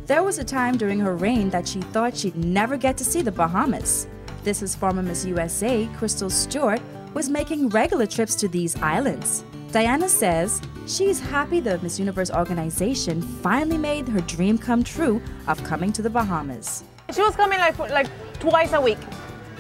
There was a time during her reign that she thought she'd never get to see the Bahamas. This is former Miss USA, Crystal Stewart, was making regular trips to these islands. Diana says she's happy the Miss Universe organization finally made her dream come true of coming to the Bahamas. She was coming like twice a week.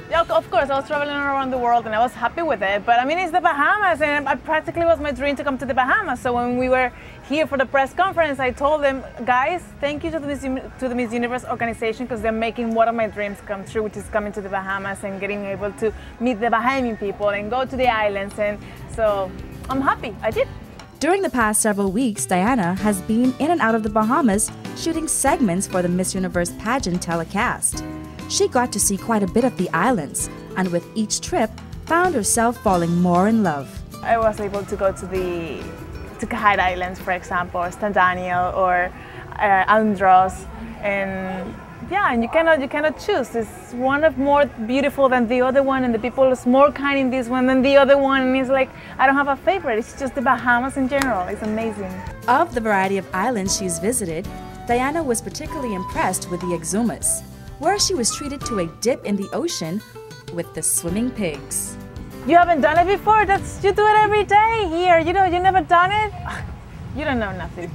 Yeah, of course, I was traveling around the world and I was happy with it. But I mean, it's the Bahamas, and it practically was my dream to come to the Bahamas. So when we were here for the press conference, I told them, guys, thank you to the Miss Universe organization, because they're making one of my dreams come true, which is coming to the Bahamas and getting able to meet the Bahamian people and go to the islands. And so I'm happy, I did. During the past several weeks, Diana has been in and out of the Bahamas shooting segments for the Miss Universe pageant telecast. She got to see quite a bit of the islands, and with each trip, found herself falling more in love. I was able to go to the Kahide Islands, for example, or St. Daniel, or Andros, and yeah, and you cannot choose. It's one of more beautiful than the other one, and the people is more kind in this one than the other one, and it's like, I don't have a favorite, it's just the Bahamas in general. It's amazing. Of the variety of islands she's visited, Diana was particularly impressed with the Exumas, where she was treated to a dip in the ocean with the swimming pigs. You haven't done it before? You do it every day here. You never done it? You don't know nothing.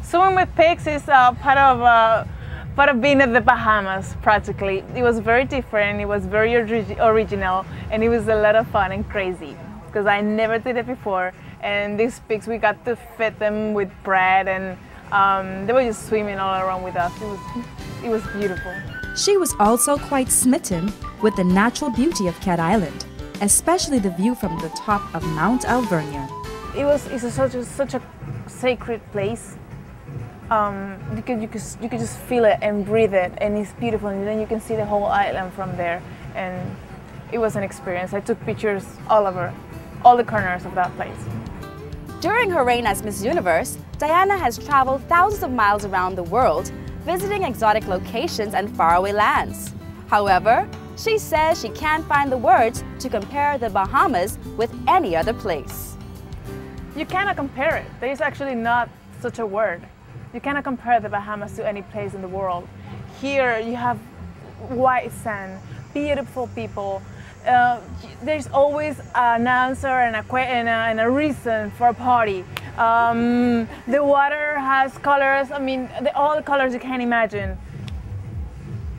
Swimming with pigs is part of being at the Bahamas, practically. It was very different, it was very original, and it was a lot of fun and crazy, because I never did it before. And these pigs, we got to feed them with bread, and they were just swimming all around with us. It was beautiful. She was also quite smitten with the natural beauty of Cat Island, especially the view from the top of Mount Alvernia. It's such a sacred place. You could just feel it and breathe it, and it's beautiful, and then you can see the whole island from there, and it was an experience. I took pictures all over, all the corners of that place. During her reign as Miss Universe, Diana has traveled thousands of miles around the world, visiting exotic locations and faraway lands. However, she says she can't find the words to compare the Bahamas with any other place. You cannot compare it. There is actually not such a word. You cannot compare the Bahamas to any place in the world. Here you have white sand, beautiful people. There's always an announcer and a reason for a party. The water has colors, I mean, all the colors you can imagine.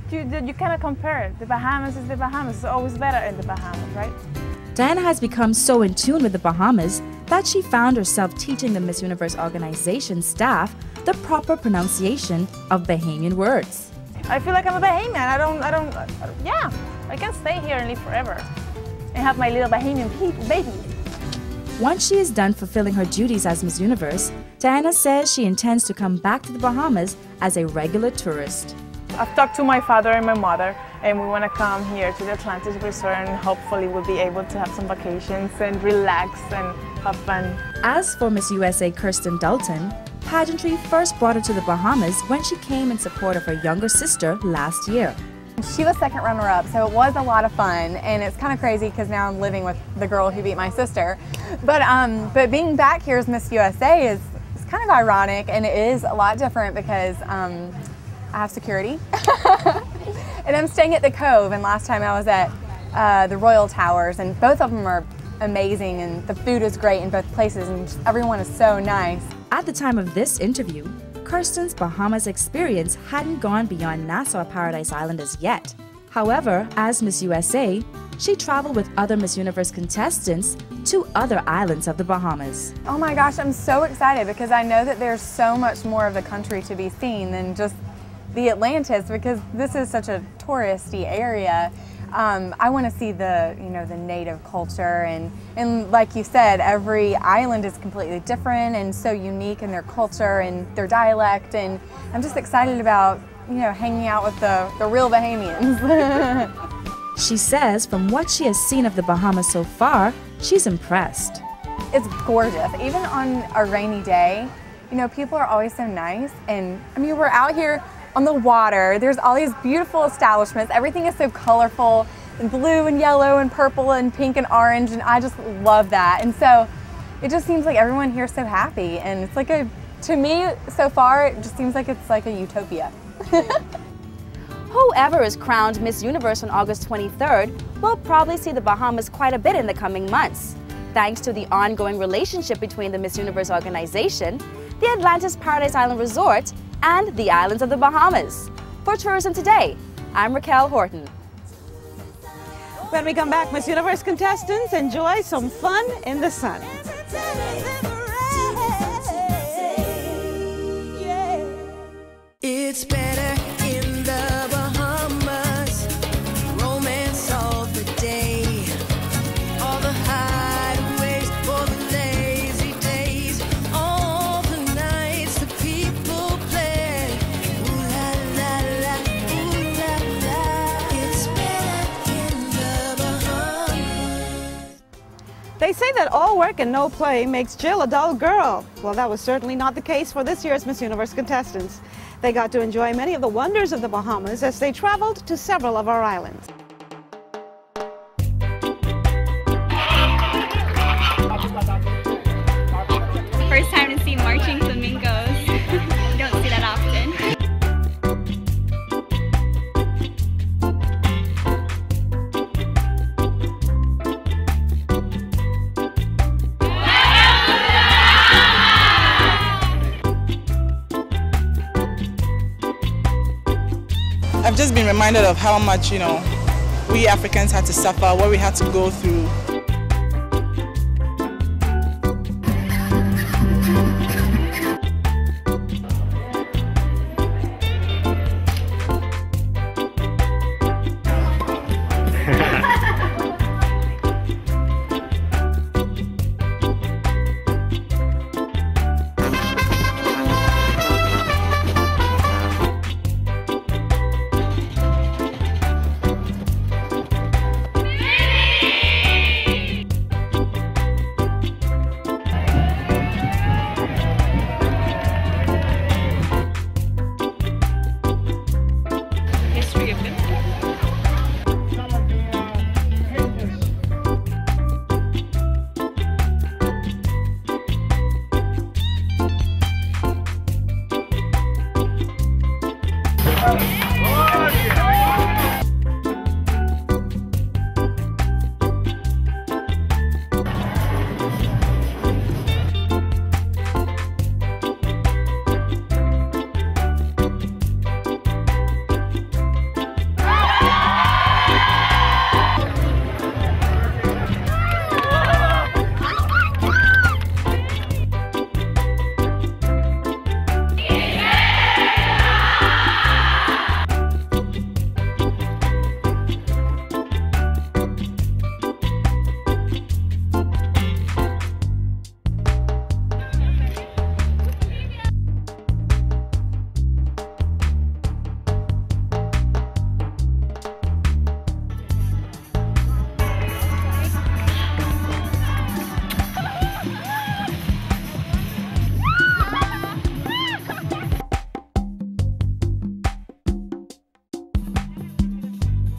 You cannot compare it. The Bahamas is the Bahamas. It's always better in the Bahamas, right? Diana has become so in tune with the Bahamas that she found herself teaching the Miss Universe organization staff the proper pronunciation of Bahamian words. I feel like I'm a Bahamian. Yeah, I can stay here and live forever and have my little Bahamian baby. Once she is done fulfilling her duties as Miss Universe, Diana says she intends to come back to the Bahamas as a regular tourist. I've talked to my father and my mother, and we want to come here to the Atlantis Resort, and hopefully we'll be able to have some vacations and relax and have fun. As for Miss USA Kirsten Dalton, pageantry first brought her to the Bahamas when she came in support of her younger sister last year. She was second runner-up, so it was a lot of fun, and it's kind of crazy because now I'm living with the girl who beat my sister. But being back here as Miss USA is kind of ironic, and it is a lot different because I have security, and I'm staying at the Cove. And last time I was at the Royal Towers, and both of them are amazing, and the food is great in both places, and everyone is so nice. At the time of this interview, Kirsten's Bahamas experience hadn't gone beyond Nassau Paradise Island as yet. However, as Miss USA, she traveled with other Miss Universe contestants to other islands of the Bahamas. Oh my gosh, I'm so excited because I know that there's so much more of the country to be seen than just the Atlantis, because this is such a touristy area. I want to see the native culture, and like you said, every island is completely different and so unique in their culture and their dialect, and I'm just excited about hanging out with the real Bahamians. She says from what she has seen of the Bahamas so far, she's impressed. It's gorgeous. Even on a rainy day, people are always so nice, and I mean, we're out here on the water. There's all these beautiful establishments. Everything is so colorful and blue and yellow and purple and pink and orange, and I just love that. And so it just seems like everyone here is so happy, and it's like a To me, so far, it just seems like it's like a utopia. Whoever is crowned Miss Universe on August 23rd will probably see the Bahamas quite a bit in the coming months, thanks to the ongoing relationship between the Miss Universe organization, the Atlantis Paradise Island Resort, and the islands of the Bahamas. For Tourism Today, I'm Raquel Horton. When we come back, Miss Universe contestants, enjoy some fun in the sun. It's better in the Bahamas, romance all the day, all the hideaways for the lazy days, all the nights the people play. Ooh la la la, ooh la la. It's better in the Bahamas. They say that all work and no play makes Jill a dull girl. Well, that was certainly not the case for this year's Miss Universe contestants. They got to enjoy many of the wonders of the Bahamas as they traveled to several of our islands. First time to see marching flamingos. You don't see that often. I've just been reminded of how much, we Africans had to suffer, what we had to go through.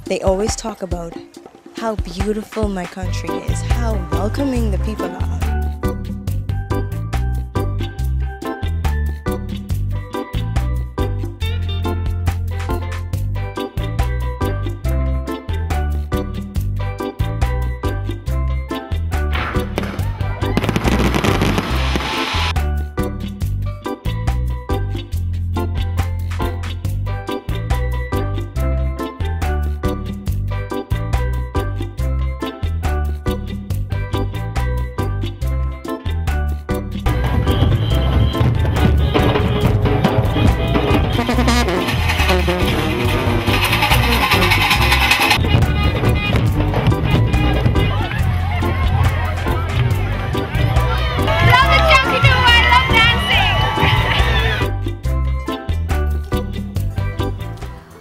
They always talk about how beautiful my country is, how welcoming the people are.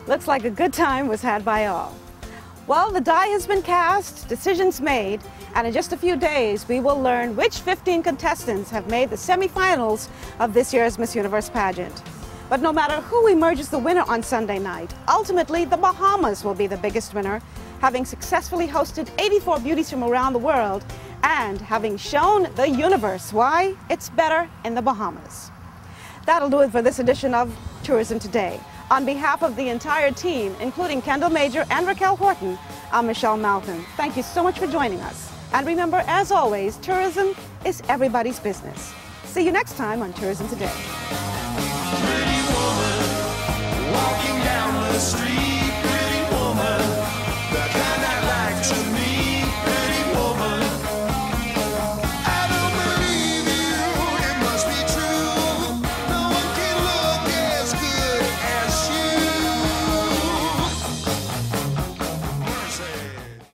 Looks like a good time was had by all. Well, the die has been cast, decisions made, and in just a few days we will learn which 15 contestants have made the semifinals of this year's Miss Universe pageant. But no matter who emerges the winner on Sunday night, ultimately the Bahamas will be the biggest winner, having successfully hosted 84 beauties from around the world and having shown the universe why it's better in the Bahamas. That'll do it for this edition of Tourism Today. On behalf of the entire team, including Kendall Major and Raquel Horton, I'm Michelle Malcolm. Thank you so much for joining us. And remember, as always, tourism is everybody's business. See you next time on Tourism Today. Pretty woman walking down the street.